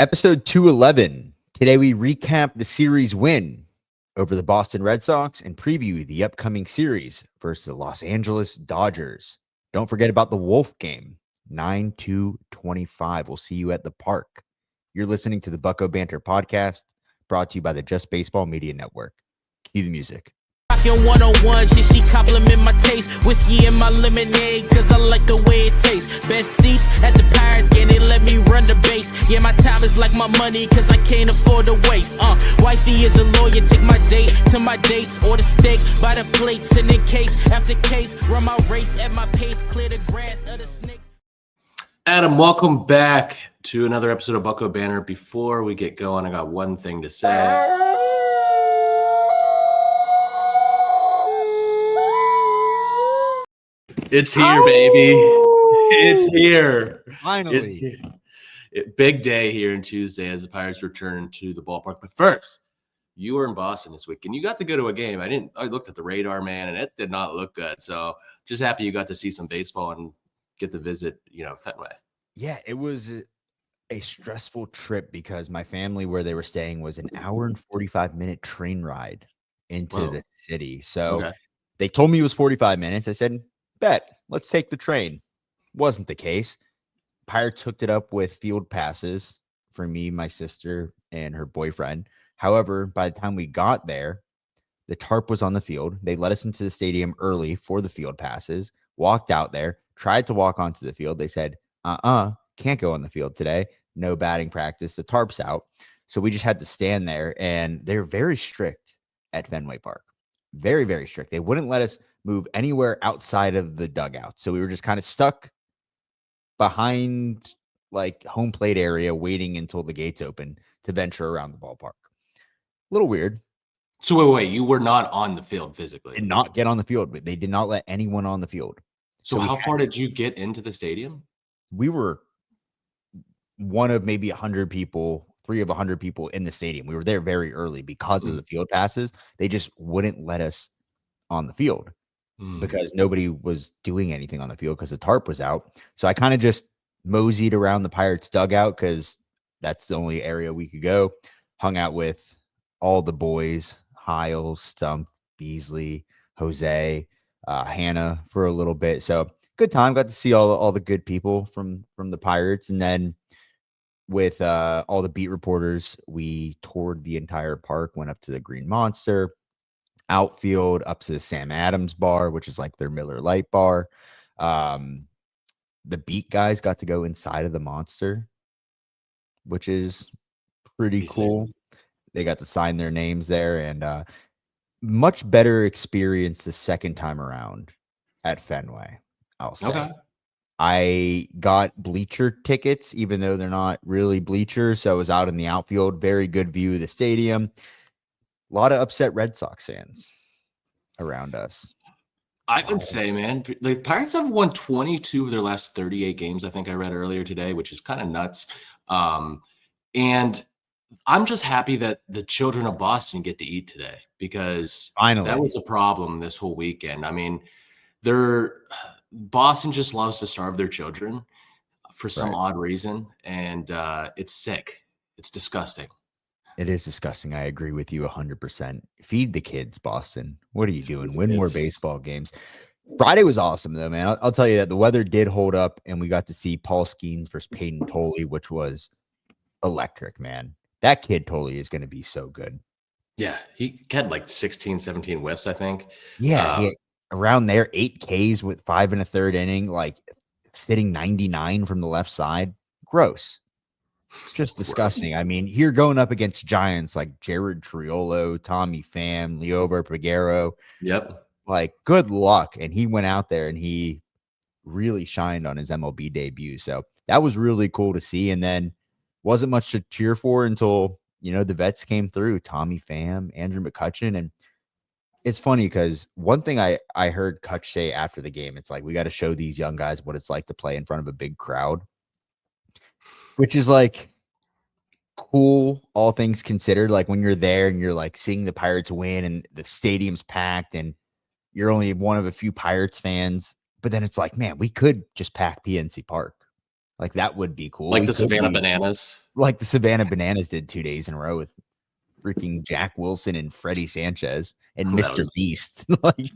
Episode 211. Today we recap the series win over the Boston Red Sox and preview the upcoming series versus the Los Angeles Dodgers. Don't forget about the Wolf game, 9/2/25. We'll see you at the park. You're listening to the Bucco Bantr podcast, brought to you by the Just Baseball Media Network. Cue the music. Rockin' 101, she compliment my taste. Whiskey in my lemonade, cause I like the way it tastes. Best seats at the Pirates game, they let me run the base. Yeah, my time is like my money, cause I can't afford to waste. Wifey is a lawyer, take my date to my dates. Or the steak by the plates, and in case after case, run my race at my pace, clear the grass of the snakes. Adam, welcome back to another episode of Bucco Bantr. Before we get going, I got one thing to say. It's here, baby. It's here. Finally. It's here. Big day here on Tuesday as the Pirates return to the ballpark. But first, you were in Boston this week, and you got to go to a game. I looked at the radar, man, and it did not look good. So just happy you got to see some baseball and get to visit, Fenway. Yeah, it was a stressful trip because my family, where they were staying, was an hour and 45-minute train ride into the city. So They told me it was 45 minutes. I said, bet, let's take the train. Wasn't the case. Pirates hooked it up with field passes for me, my sister, and her boyfriend. However, by the time we got there, the tarp was on the field. They let us into the stadium early for the field passes, walked out there, tried to walk onto the field. They said, can't go on the field today. No batting practice. The tarp's out. So we just had to stand there, and they're very strict at Fenway Park. Very, very strict. They wouldn't let us move anywhere outside of the dugout. So we were just kind of stuck behind like home plate area, waiting until the gates open to venture around the ballpark. A little weird. So wait, you were not on the field physically? Did not get on the field, but they did not let anyone on the field. So how far did you get into the stadium? We were one of maybe 100 people, 3 of 100 people in the stadium. We were there very early because of the field passes. They just wouldn't let us on the field because nobody was doing anything on the field because the tarp was out. So I kind of just moseyed around the Pirates dugout because that's the only area we could go. Hung out with all the boys, Hiles, Stump, Beasley, Jose, Hannah for a little bit. So good time. Got to see all the good people from the Pirates. And then with all the beat reporters, we toured the entire park, went up to the Green Monster, outfield, up to the Sam Adams bar, which is like their Miller Lite bar. The beat guys got to go inside of the Monster, which is pretty cool. They got to sign their names there, and much better experience the second time around at Fenway, I'll say. Okay. I got bleacher tickets, even though they're not really bleachers. So I was out in the outfield. Very good view of the stadium. A lot of upset Red Sox fans around us. I would say, man, the Pirates have won 22 of their last 38 games, I think I read earlier today, which is kind of nuts. And I'm just happy that the children of Boston get to eat today because finally that was a problem this whole weekend. I mean, Boston just loves to starve their children for some odd reason, and it's sick. It's disgusting. It is disgusting. I agree with you 100%. Feed the kids, Boston. What are you doing? Win more baseball games. Friday was awesome, though, man. I'll tell you that the weather did hold up, and we got to see Paul Skeens versus Peyton Tolley, which was electric, man. That kid Tolley is going to be so good. Yeah, he had like 16, 17 whiffs, I think. Yeah, around there, 8 Ks with 5 1/3 inning, like sitting 99 from the left side. Gross. Just disgusting. I mean, you're going up against giants like Jared Triolo, Tommy Pham, Liover Peguero. Yep. Like, good luck. And he went out there and he really shined on his MLB debut. So that was really cool to see. And then wasn't much to cheer for until, the vets came through. Tommy Pham, Andrew McCutchen. And it's funny because one thing I heard Kutch say after the game, it's like, we got to show these young guys what it's like to play in front of a big crowd. Which is like cool, all things considered. Like when you're there and you're like seeing the Pirates win and the stadium's packed and you're only one of a few Pirates fans. But then it's like, man, we could just pack PNC Park. Like that would be cool. Like the Savannah Bananas. Like the Savannah Bananas did 2 days in a row with freaking Jack Wilson and Freddie Sanchez and Mr. Beast. Like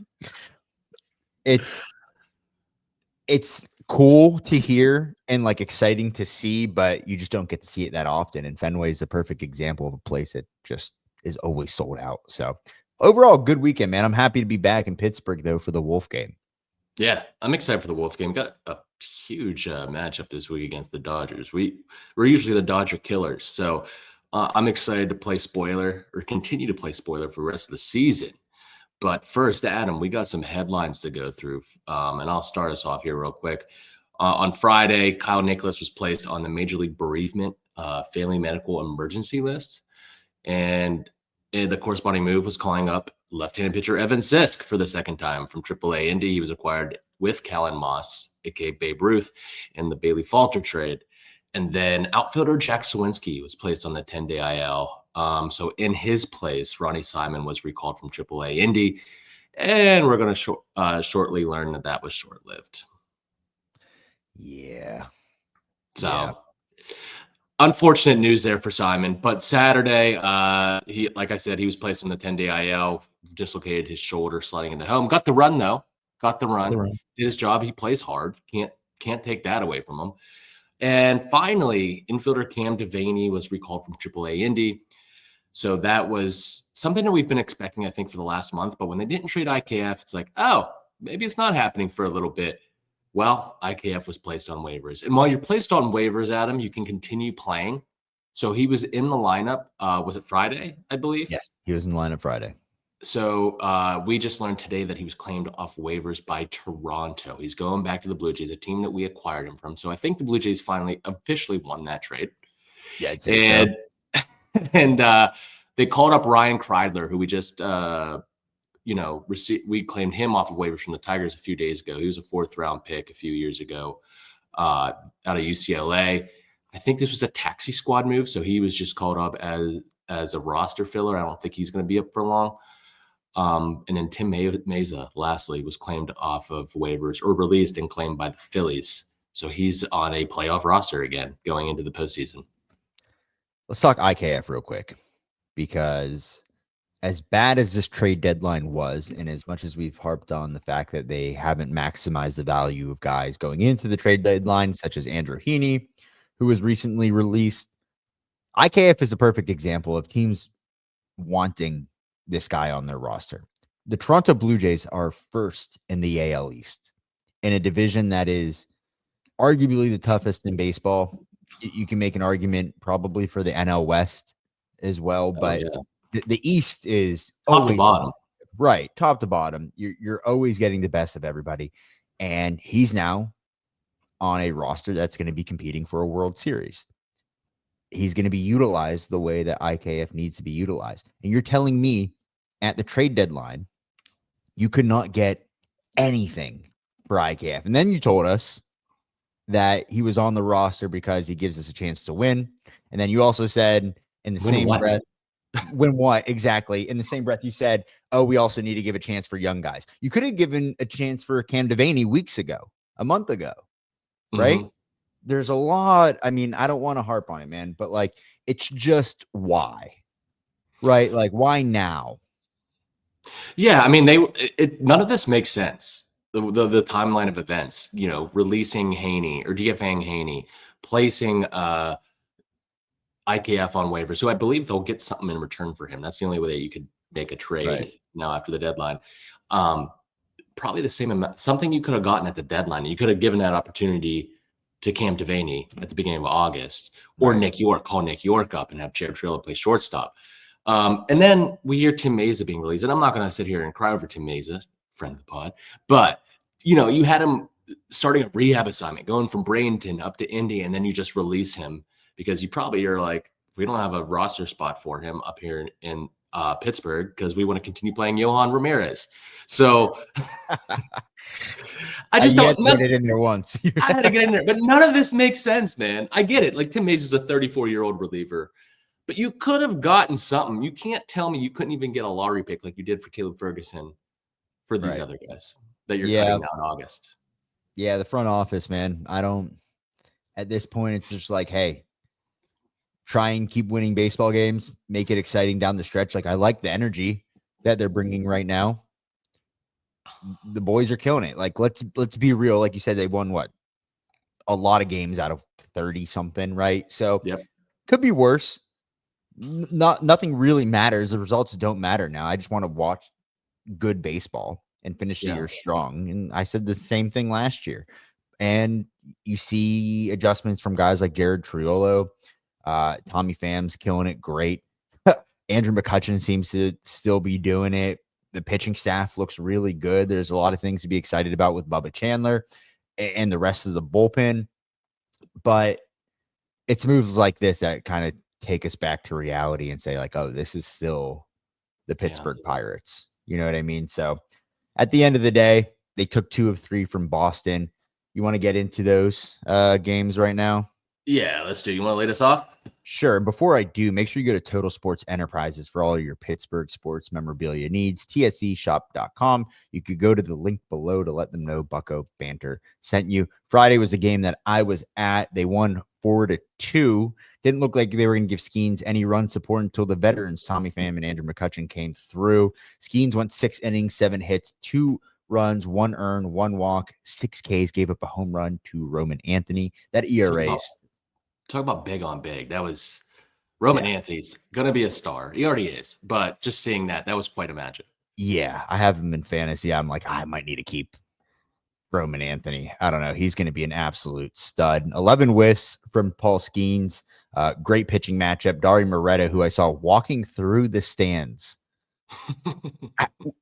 it's cool to hear and like exciting to see, but you just don't get to see it that often. And Fenway is a perfect example of a place that just is always sold out. So overall, good weekend, man. I'm happy to be back in Pittsburgh though for the Wolf game. Yeah, I'm excited for the Wolf game. We got a huge matchup this week against the Dodgers. We're usually the Dodger killers, so I'm excited to play spoiler or continue to play spoiler for the rest of the season. But first, Adam, we got some headlines to go through, and I'll start us off here real quick. On Friday, Kyle Nicholas was placed on the Major League Bereavement Family Medical Emergency List, and the corresponding move was calling up left-handed pitcher Evan Sisk for the second time from AAA Indy. He was acquired with Callan Moss, aka Babe Ruth, in the Bailey Falter trade. And then outfielder Jack Sawinski was placed on the 10-day IL. So in his place, Ronnie Simon was recalled from AAA Indy. And we're going to shortly learn that was short-lived. Yeah. So unfortunate news there for Simon. But Saturday, he, like I said, he was placed on the 10-day IL, dislocated his shoulder sliding into home. Got the run, though. Got the run. Did his job. He plays hard. Can't take that away from him. And finally, infielder Cam Devaney was recalled from AAA Indy. So that was something that we've been expecting, I think, for the last month. But when they didn't trade IKF, it's like, oh, maybe it's not happening for a little bit. Well, IKF was placed on waivers. And while you're placed on waivers, Adam, you can continue playing. So he was in the lineup. Was it Friday, I believe? Yes, he was in the lineup Friday. So we just learned today that he was claimed off waivers by Toronto. He's going back to the Blue Jays, a team that we acquired him from. So I think the Blue Jays finally officially won that trade. Yeah, I'd say so. And they called up Ryan Kreidler, who we just, we claimed him off of waivers from the Tigers a few days ago. He was a 4th-round pick a few years ago out of UCLA. I think this was a taxi squad move, so he was just called up as a roster filler. I don't think he's going to be up for long. And then Tim Meza, lastly, was claimed off of waivers or released and claimed by the Phillies. So he's on a playoff roster again going into the postseason. Let's talk IKF real quick, because as bad as this trade deadline was, and as much as we've harped on the fact that they haven't maximized the value of guys going into the trade deadline, such as Andrew Heaney, who was recently released, IKF is a perfect example of teams wanting this guy on their roster. The Toronto Blue Jays are first in the AL East in a division that is arguably the toughest in baseball. You can make an argument probably for the NL West as well, but the East is top always to bottom. Right, top to bottom. You're always getting the best of everybody, and he's now on a roster that's going to be competing for a World Series. He's going to be utilized the way that IKF needs to be utilized. And you're telling me at the trade deadline, you could not get anything for IKF. And then you told us that he was on the roster because he gives us a chance to win. And then you also said in the same breath, win what? Exactly. In the same breath, you said, oh, we also need to give a chance for young guys. You could have given a chance for Cam Devaney weeks ago, a month ago, right? There's a lot. I mean, I don't want to harp on it, man, but like, it's just why, right? Like, why now? Yeah. I mean, none of this makes sense. The timeline of events, releasing Haney or DFAing Haney, placing IKF on waivers. So I believe they'll get something in return for him. That's the only way that you could make a trade now after the deadline. Probably the same amount, something you could have gotten at the deadline. You could have given that opportunity to Cam Devaney at the beginning of August, or Nick York, call Nick York up and have Jared Trilla play shortstop. And then we hear Tim Meza being released, and I'm not going to sit here and cry over Tim Meza, friend of the pod, but you had him starting a rehab assignment, going from Bradenton up to Indy, and then you just release him because you probably are like, we don't have a roster spot for him up here in Pittsburgh because we want to continue playing Yohan Ramirez. So I just don't get it in there once. I had to get in there, but none of this makes sense, man. I get it. Like Tim Meza is a 34-year-old reliever, but you could have gotten something. You can't tell me you couldn't even get a lottery pick like you did for Caleb Ferguson for these other guys that you're cutting out in August. Yeah, the front office, man. At this point, it's just like, hey, try and keep winning baseball games, make it exciting down the stretch. Like, I like the energy that they're bringing right now. The boys are killing it. Like, let's be real. Like you said, they won what? A lot of games out of 30 something, right? So could be worse. Nothing really matters. The results don't matter now. I just want to watch good baseball and finish the year strong. And I said the same thing last year. And you see adjustments from guys like Jared Triolo, Tommy Pham's killing it great. Andrew McCutchen seems to still be doing it. The pitching staff looks really good. There's a lot of things to be excited about with Bubba Chandler and the rest of the bullpen. But it's moves like this that kind of take us back to reality and say, like, oh, this is still the Pittsburgh Pirates. You know what I mean? So at the end of the day, they took 2 of 3 from Boston. You want to get into those games right now? Yeah, let's do. You want to lead us off? Sure. Before I do, make sure you go to Total Sports Enterprises for all your Pittsburgh sports memorabilia needs. TSCshop.com. You could go to the link below to let them know Bucco Bantr sent you. Friday was a game that I was at. They won 4-2. Didn't look like they were going to give Skeens any run support until the veterans, Tommy Pham and Andrew McCutchen, came through. Skeens went 6 innings, 7 hits, 2 runs, 1 earned, 1 walk, 6 Ks, gave up a home run to Roman Anthony. That ERA is... Talk about big on big. That was Roman Anthony's going to be a star. He already is. But just seeing that was quite a magic. Yeah, I have him in fantasy. I'm like, I might need to keep Roman Anthony. I don't know. He's going to be an absolute stud. 11 whiffs from Paul Skeens. Great pitching matchup. Dari Moreta, who I saw walking through the stands.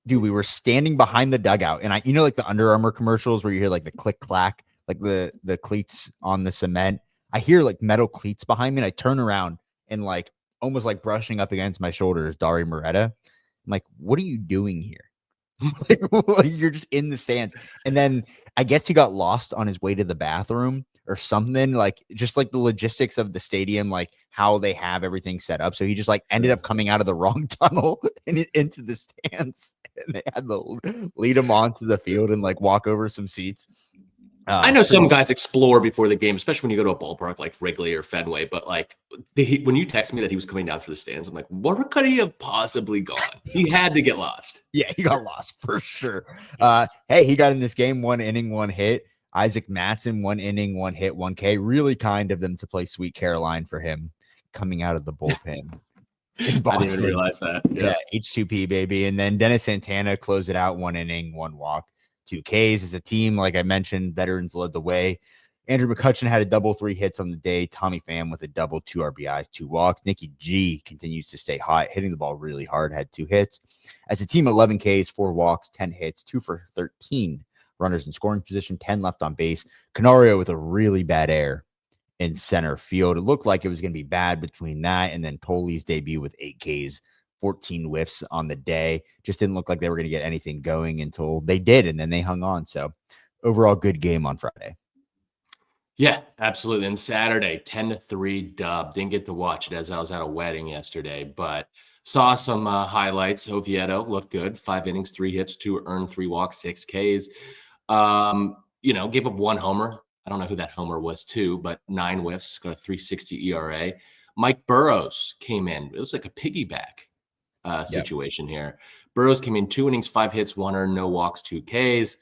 Dude, we were standing behind the dugout. And like the Under Armour commercials where you hear like the click clack, like the cleats on the cement. I hear like metal cleats behind me, and I turn around and like almost like brushing up against my shoulder is Dari Moreta. I'm like, what are you doing here? You're just in the stands. And then I guess he got lost on his way to the bathroom or something, like just like the logistics of the stadium, like how they have everything set up. So he just like ended up coming out of the wrong tunnel and into the stands, and they had to lead him onto the field and like walk over some seats. I know some guys explore before the game, especially when you go to a ballpark like Wrigley or Fenway. But like when you text me that he was coming down through the stands, I'm like, where could he have possibly gone? He had to get lost. Yeah, he got lost for sure. Hey, he got in this game 1 inning, 1 hit. Isaac Mattson, 1 inning, 1 hit, 1 K. Really kind of them to play Sweet Caroline for him coming out of the bullpen. In Boston. I didn't even realize that. Yeah, H2P, baby. And then Dennis Santana closed it out, 1 inning, 1 walk. 2 Ks as a team. Like I mentioned, veterans led the way. Andrew McCutchen had a double, 3 hits on the day. Tommy Pham with a double, 2 RBIs, 2 walks. Nicky G continues to stay hot, hitting the ball really hard, had 2 hits. As a team, 11 Ks, 4 walks, 10 hits, 2 for 13 runners in scoring position, 10 left on base. Canario with a really bad error in center field. It looked like it was going to be bad between that and then Toley's debut with 8 Ks. 14 whiffs on the day. Just didn't look like they were going to get anything going until they did, and then they hung on. So overall, good game on Friday. Yeah, absolutely. And Saturday, 10-3 dub. Didn't get to watch it as I was at a wedding yesterday, but saw some highlights. Oviedo looked good. 5 innings, 3 hits, 2 earned, 3 walks, 6 Ks. Gave up 1 homer. I don't know who that homer was too, but 9 whiffs, got a 3.60 ERA. Mike Burrows came in. It was like a piggyback situation here. Burrows came in 2 innings, 5 hits, 1 earned, no walks, 2 Ks.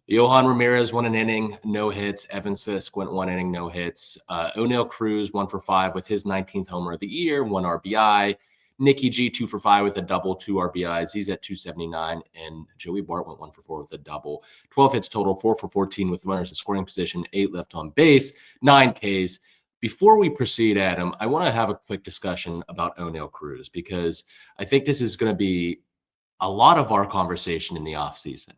Johan Ramirez won an inning, no hits. Evan Sisk went 1 inning, no hits. O'Neal Cruz 1 for 5 with his 19th homer of the year, 1 RBI. Nicky G 2 for 5 with a double, 2 RBIs. He's at 279, and Joey Bart went 1 for 4 with a double. 12 hits total, 4 for 14 with runners in scoring position, 8 left on base, 9 Ks. Before we proceed, Adam, I want to have a quick discussion about O'Neal Cruz because I think this is going to be a lot of our conversation in the offseason.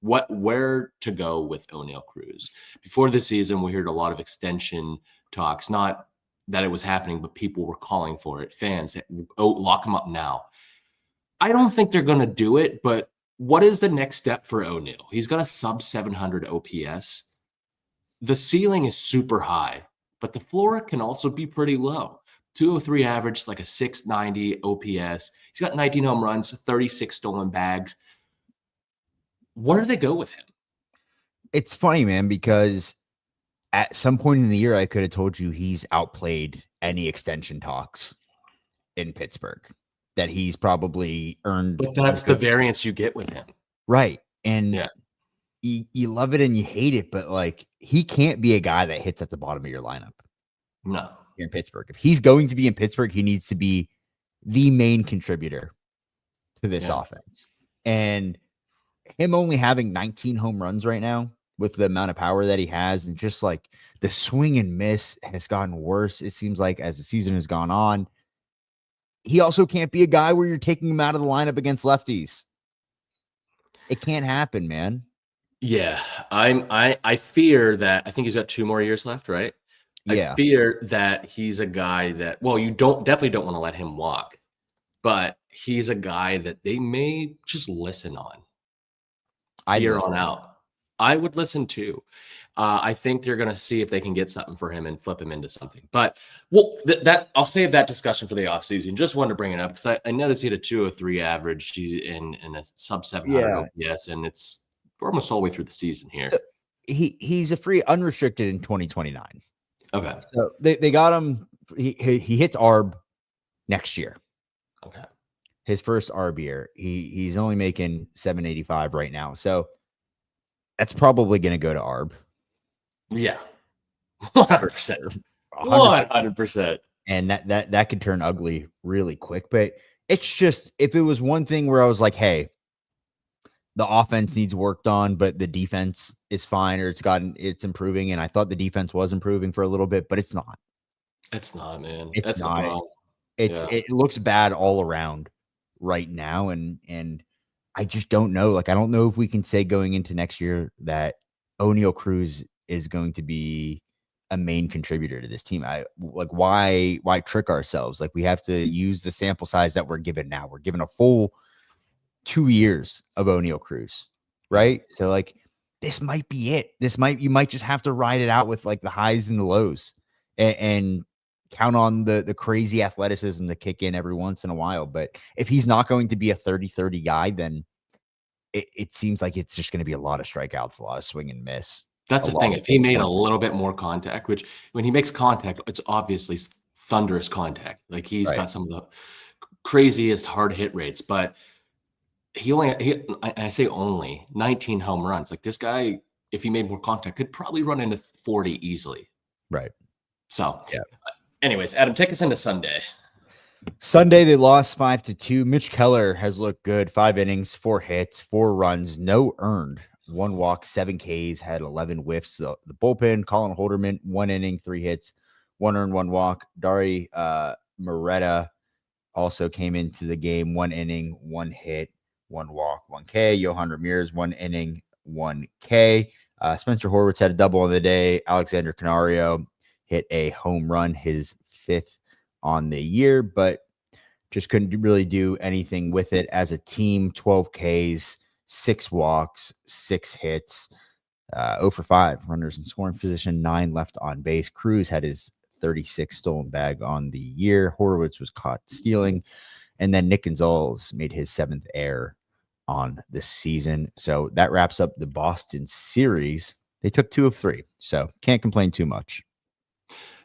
Where to go with O'Neal Cruz? Before the season, we heard a lot of extension talks, not that it was happening, but people were calling for it. Fans, lock him up now. I don't think they're going to do it, but what is the next step for O'Neal? He's got a sub 700 OPS. The ceiling is super high, but the floor can also be pretty low. 203 average, like a 690 OPS. He's got 19 home runs, 36 stolen bags. Where do they go with him? It's funny, man, because at some point in the year, I could have told you he's outplayed any extension talks in Pittsburgh, that he's probably earned. But that's the variance you get with him. Right. And you love it and you hate it, but like he can't be a guy that hits at the bottom of your lineup. No. Here in Pittsburgh. If he's going to be in Pittsburgh, he needs to be the main contributor to this offense. And him only having 19 home runs right now with the amount of power that he has, and just like the swing and miss has gotten worse, it seems like, as the season has gone on. He also can't be a guy where you're taking him out of the lineup against lefties. It can't happen, man. Yeah, I fear that. I think he's got 2 more years left, right? Yeah. I fear that he's a guy that, well, you definitely don't want to let him walk, but he's a guy that they may just listen on here on out. I would listen too. I think they're going to see if they can get something for him and flip him into something. But that I'll save that discussion for the offseason. Just wanted to bring it up because I noticed he had a 203 average in a sub 700 OPS, and it's almost all the way through the season here. So he's a free unrestricted in 2029. Okay. So they got him. He hits ARB next year. Okay. His first ARB year. He's only making 785 right now. So that's probably going to go to ARB. Yeah. 100%. 100%. And that could turn ugly really quick. But it's just, if it was one thing where I was like, hey, the offense needs worked on, but the defense is fine, or it's improving. And I thought the defense was improving for a little bit, but it's not. It's not, man. That's not. It looks bad all around right now. And I just don't know. Like, I don't know if we can say going into next year that O'Neal Cruz is going to be a main contributor to this team. Why trick ourselves? Like, we have to use the sample size that we're given now. We're given a full 2 years of O'Neal Cruz, right? So like, this might be it. You might just have to ride it out with like the highs and the lows, and count on the crazy athleticism to kick in every once in a while. But if he's not going to be a 30-30 guy, then it seems like it's just going to be a lot of strikeouts, a lot of swing and miss. That's the thing. If he made a little bit more contact, which when he makes contact, it's obviously thunderous contact. Like, he's got some of the craziest hard hit rates, but I say only 19 home runs. Like, this guy, if he made more contact, could probably run into 40 easily. Right. So, anyways, Adam, take us into Sunday. Sunday, they lost 5-2. Mitch Keller has looked good. 5 innings, 4 hits, 4 runs, no earned, 1 walk, 7 Ks, had 11 whiffs. The bullpen, Colin Holderman, 1 inning, 3 hits, 1 earned, 1 walk. Dari Moreta also came into the game, 1 inning, 1 hit, 1 walk, 1 K. Johan Ramirez, 1 inning, 1 K. Spencer Horwitz had a double on the day. Alexander Canario hit a home run, his 5th on the year, but just couldn't really do anything with it as a team. 12 Ks, 6 walks, 6 hits, 0 for 5 runners in scoring position, 9 left on base. Cruz had his 36th stolen bag on the year. Horwitz was caught stealing. And then Nick Gonzalez made his 7th error on the season. So that wraps up the Boston series. They took 2 of 3, so can't complain too much.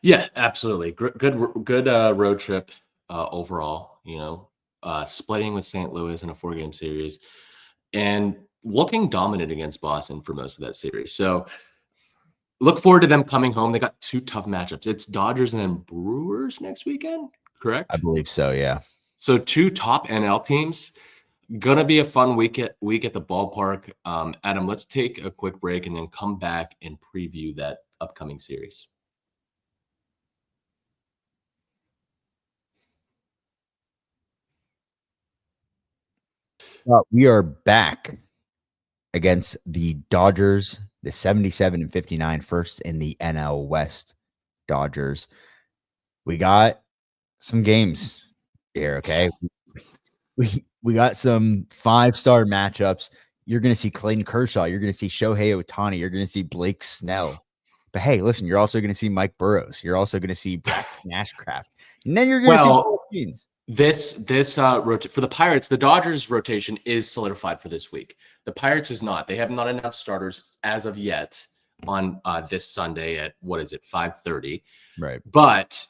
Yeah, absolutely. Good road trip overall, splitting with St. Louis in a 4-game series and looking dominant against Boston for most of that series. So look forward to them coming home. They got 2 tough matchups. It's Dodgers and then Brewers next weekend, correct? I believe so, yeah. So 2 top NL teams. Gonna be a fun week at the ballpark. Adam, let's take a quick break and then come back and preview that upcoming series. We are back against the Dodgers, the 77-59 first in the NL West Dodgers. We got some games here, okay? We got some 5-star matchups. You're going to see Clayton Kershaw. You're going to see Shohei Ohtani. You're going to see Blake Snell. But hey, listen, you're also going to see Mike Burrows. You're also going to see Brad Snashcraft. And then you're going to see this for the Pirates, the Dodgers rotation is solidified for this week. The Pirates is not. They have not announced starters as of yet. on this Sunday at, 5:30. Right. But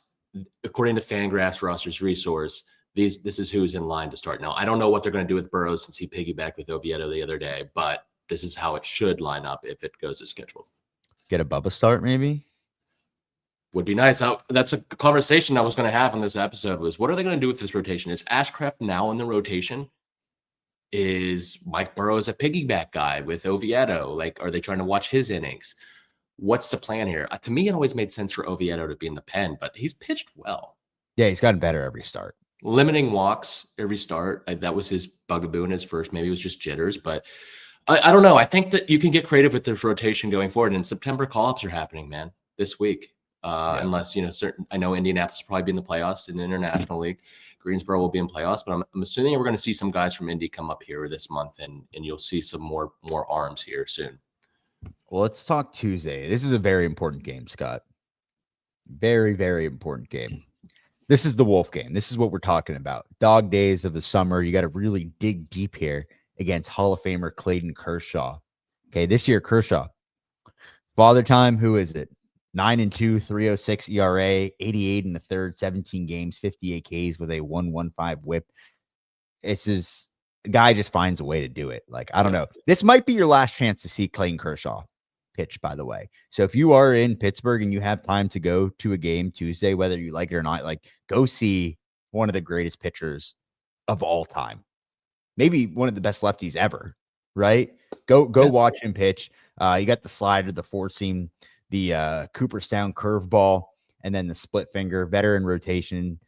according to Fangraphs Rosters Resource, this is who's in line to start. Now, I don't know what they're going to do with Burrows since he piggybacked with Oviedo the other day, but this is how it should line up if it goes as scheduled. Get a Bubba start, maybe? Would be nice. That's a conversation I was going to have on this episode was, what are they going to do with this rotation? Is Ashcraft now in the rotation? Is Mike Burrows a piggyback guy with Oviedo? Like, are they trying to watch his innings? What's the plan here? To me, it always made sense for Oviedo to be in the pen, but he's pitched well. Yeah, he's gotten better every start. Limiting walks every start. That was his bugaboo in his first. Maybe it was just jitters, but I don't know. I think that you can get creative with this rotation going forward. And September call-ups are happening, man, this week. Unless, I know Indianapolis will probably be in the playoffs in the International League. Greensboro will be in playoffs, but I'm assuming we're going to see some guys from Indy come up here this month, and you'll see some more arms here soon. Well, let's talk Tuesday. This is a very important game, Scott. Very, very important game. This is the Wolf game. This is what we're talking about. Dog days of the summer. You got to really dig deep here against Hall of Famer Clayton Kershaw. Okay, this year, Kershaw. Father time, who is it? 9-2, 3.06 ERA, 88 in the third, 17 games, 58 Ks with a 1.15 whip. This is a guy just finds a way to do it. Like, I don't know. This might be your last chance to see Clayton Kershaw pitch, by the way. So if you are in Pittsburgh and you have time to go to a game Tuesday, whether you like it or not, like, go see one of the greatest pitchers of all time. Maybe one of the best lefties ever, right? Go watch him pitch. You got the slider, the four seam, the Cooperstown curveball, and then the split finger, veteran rotation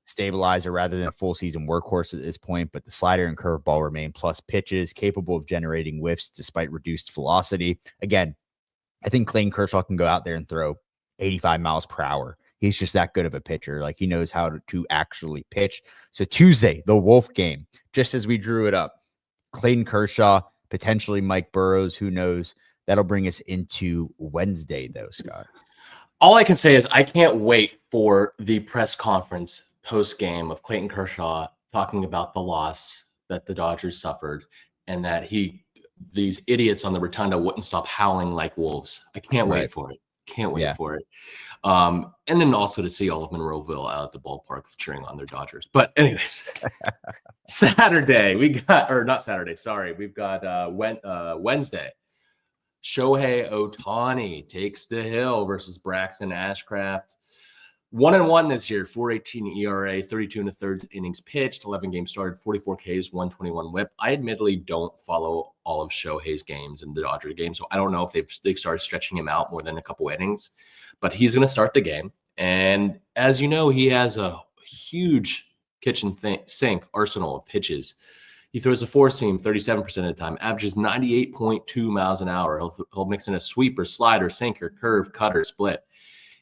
stabilizer rather than a full season workhorse at this point. But the slider and curveball remain plus pitches, capable of generating whiffs despite reduced velocity. Again, I think Clayton Kershaw can go out there and throw 85 miles per hour. He's just that good of a pitcher. Like, he knows how to actually pitch. So Tuesday, the Wolf game, just as we drew it up, Clayton Kershaw, potentially Mike Burrows, who knows? That'll bring us into Wednesday, though, Scott. All I can say is I can't wait for the press conference post-game of Clayton Kershaw talking about the loss that the Dodgers suffered and that these idiots on the rotunda wouldn't stop howling like wolves. I can't wait for it. Can't wait for it. And then also to see all of Monroeville out at the ballpark cheering on their Dodgers. But anyways, Saturday, we've got Wednesday. Shohei Ohtani takes the hill versus Braxton Ashcraft. 1-1 this year, 4.18 ERA, 32 and a third innings pitched, 11 games started, 44 Ks, 121 whip. I admittedly don't follow all of Shohei's games and the Dodgers games, so I don't know if they've started stretching him out more than a couple innings, but he's going to start the game. And as you know, he has a huge kitchen sink arsenal of pitches. He throws a four seam 37% of the time, averages 98.2 miles an hour. He'll mix in a sweeper, slider, sinker, curve, cutter, split.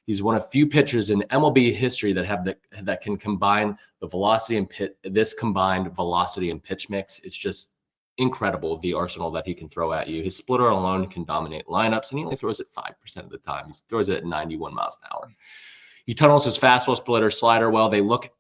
He's one of few pitchers in MLB history that can combine the velocity and this combined velocity and pitch mix. It's just incredible, the arsenal that he can throw at you. His splitter alone can dominate lineups, and he only throws it 5% of the time. He throws it at 91 miles an hour. He tunnels his fastball, splitter, slider well. They look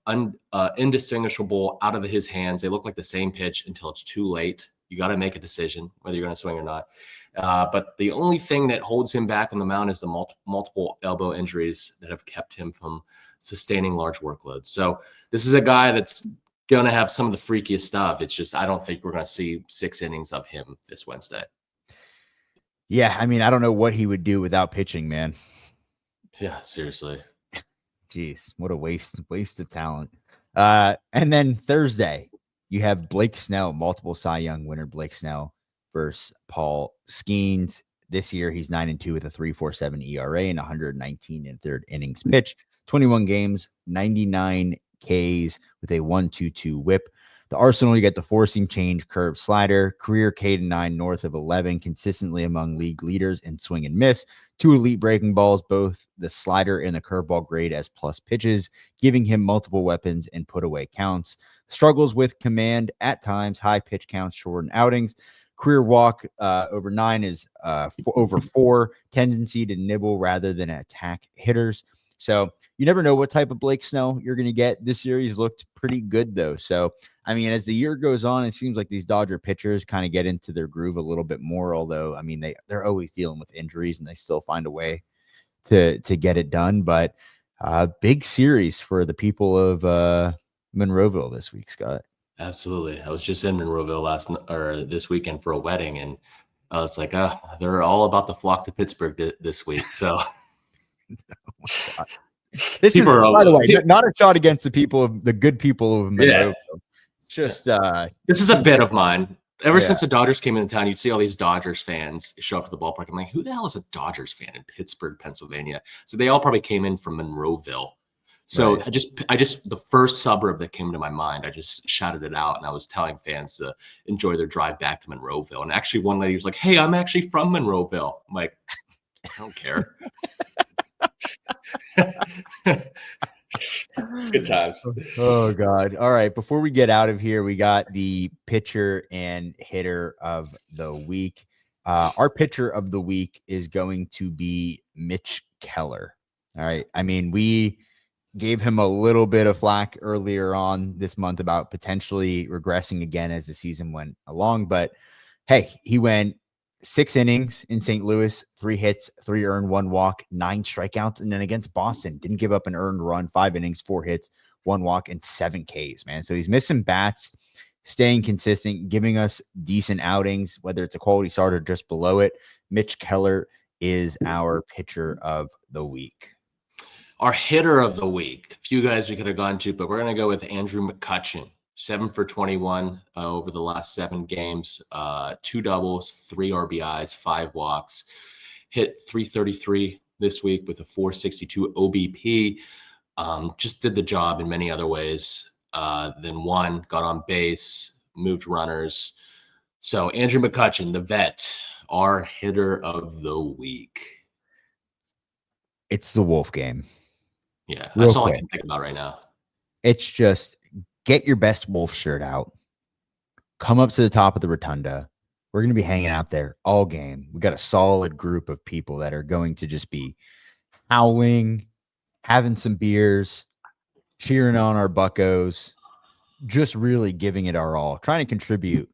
indistinguishable out of his hands. They look like the same pitch until it's too late. You got to make a decision whether you're going to swing or not. But the only thing that holds him back on the mound is the multiple elbow injuries that have kept him from sustaining large workloads. So this is a guy that's going to have some of the freakiest stuff. It's just I don't think we're going to see 6 innings of him this Wednesday. Yeah, I mean, I don't know what he would do without pitching, man. Yeah, seriously. Jeez, what a waste of talent. And then Thursday, you have Blake Snell, multiple Cy Young winner Blake Snell versus Paul Skeens. This year, he's 9-2 with a 3.47 ERA and 119 in third innings pitch. 21 games, 99 Ks with a 1.22 whip. The arsenal, you get the four-seam change, curve, slider, career K-9 north of 11, consistently among league leaders in swing and miss. 2 elite breaking balls, both the slider and the curveball grade as plus pitches, giving him multiple weapons and put away counts. Struggles with command at times, high pitch counts, shortened outings. Career walk over 9 is over 4, tendency to nibble rather than attack hitters. So you never know what type of Blake Snell you're going to get. This series looked pretty good, though. So, I mean, as the year goes on, it seems like these Dodger pitchers kind of get into their groove a little bit more. Although, I mean, they're always dealing with injuries and they still find a way to get it done. But big series for the people of Monroeville this week, Scott. Absolutely. I was just in Monroeville this weekend for a wedding, and I was like, they're all about to flock to Pittsburgh this week. So oh this is, by the way, not a shot against the good people of Monroeville. Just this is a bit of mine. Ever since the Dodgers came into town, you'd see all these Dodgers fans show up at the ballpark. I'm like, who the hell is a Dodgers fan in Pittsburgh, Pennsylvania? So they all probably came in from Monroeville. So right. I just the first suburb that came to my mind, I just shouted it out, and I was telling fans to enjoy their drive back to Monroeville. And actually, one lady was like, "Hey, I'm actually from Monroeville." I'm like, I don't care. Good times. Oh God. All right. Before we get out of here, we got the pitcher and hitter of the week. Our pitcher of the week is going to be Mitch Keller. All right. I mean, we gave him a little bit of flack earlier on this month about potentially regressing again as the season went along. But hey, he went 6 innings in St. Louis, 3 hits, 3 earned, 1 walk, 9 strikeouts. And then against Boston, didn't give up an earned run, 5 innings, 4 hits, 1 walk, and 7 Ks, man. So he's missing bats, staying consistent, giving us decent outings, whether it's a quality start or just below it. Mitch Keller is our pitcher of the week. Our hitter of the week, a few guys we could have gone to, but we're going to go with Andrew McCutchen. 7 for 21 over the last 7 games, 2 doubles, 3 RBIs, 5 walks, hit .333 this week with a .462 OBP. Just did the job in many other ways than one, got on base, moved runners. So Andrew McCutchen, the vet, our hitter of the week. It's the Wolf game. Yeah, that's all I can think about right now. It's just get your best Wolf shirt out. Come up to the top of the rotunda. We're going to be hanging out there all game. We got a solid group of people that are going to just be howling, having some beers, cheering on our Buccos, just really giving it our all, trying to contribute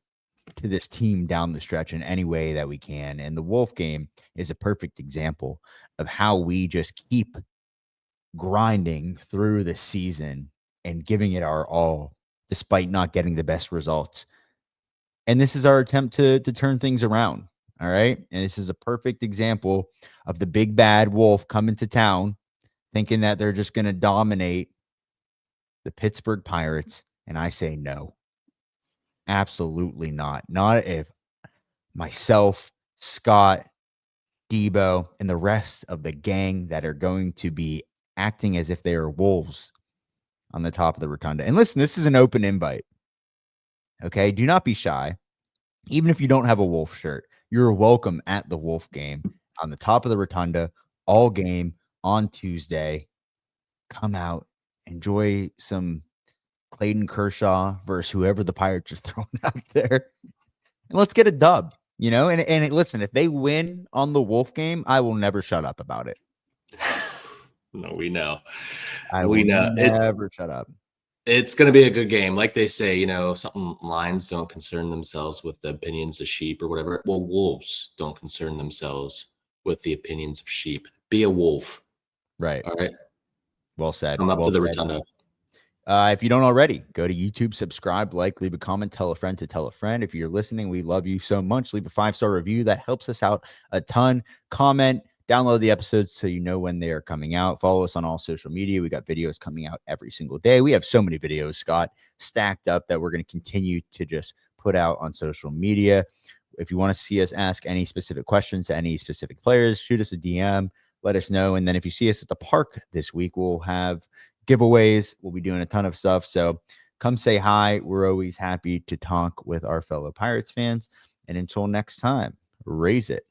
to this team down the stretch in any way that we can. And the Wolf game is a perfect example of how we just keep grinding through the season and giving it our all despite not getting the best results. And this is our attempt to turn things around. All right. And this is a perfect example of the big bad Wolf coming to town thinking that they're just going to dominate the Pittsburgh Pirates. And I say no, absolutely not. Not if myself, Scott, Debo, and the rest of the gang that are going to be acting as if they are wolves on the top of the rotunda. And listen, this is an open invite. Okay. Do not be shy. Even if you don't have a Wolf shirt, you're welcome at the Wolf game on the top of the rotunda all game on Tuesday. Come out, enjoy some Clayton Kershaw versus whoever the Pirates are throwing out there. And let's get a dub, you know? And listen, if they win on the Wolf game, I will never shut up about it. No, we know. We know. Never shut up. It's going to be a good game. Like they say, you know, something lions don't concern themselves with the opinions of sheep or whatever. Well, wolves don't concern themselves with the opinions of sheep. Be a wolf. Right. All right. Well said. Come up to the rotunda. If you don't already, go to YouTube, subscribe, like, leave a comment, tell a friend to tell a friend. If you're listening, we love you so much. Leave a 5-star review. That helps us out a ton. Comment. Download the episodes so you know when they are coming out. Follow us on all social media. We got videos coming out every single day. We have so many videos, Scott, stacked up that we're going to continue to just put out on social media. If you want to see us ask any specific questions to any specific players, shoot us a DM, let us know. And then if you see us at the park this week, we'll have giveaways. We'll be doing a ton of stuff. So come say hi. We're always happy to talk with our fellow Pirates fans. And until next time, raise it.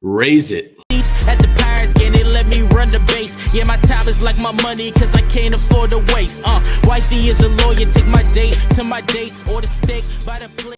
Raise it. At the Pirates game, they let me run the base. Yeah, my time is like my money, cause I can't afford to waste. Wifey is a lawyer, take my date to my dates or the steak by the plate.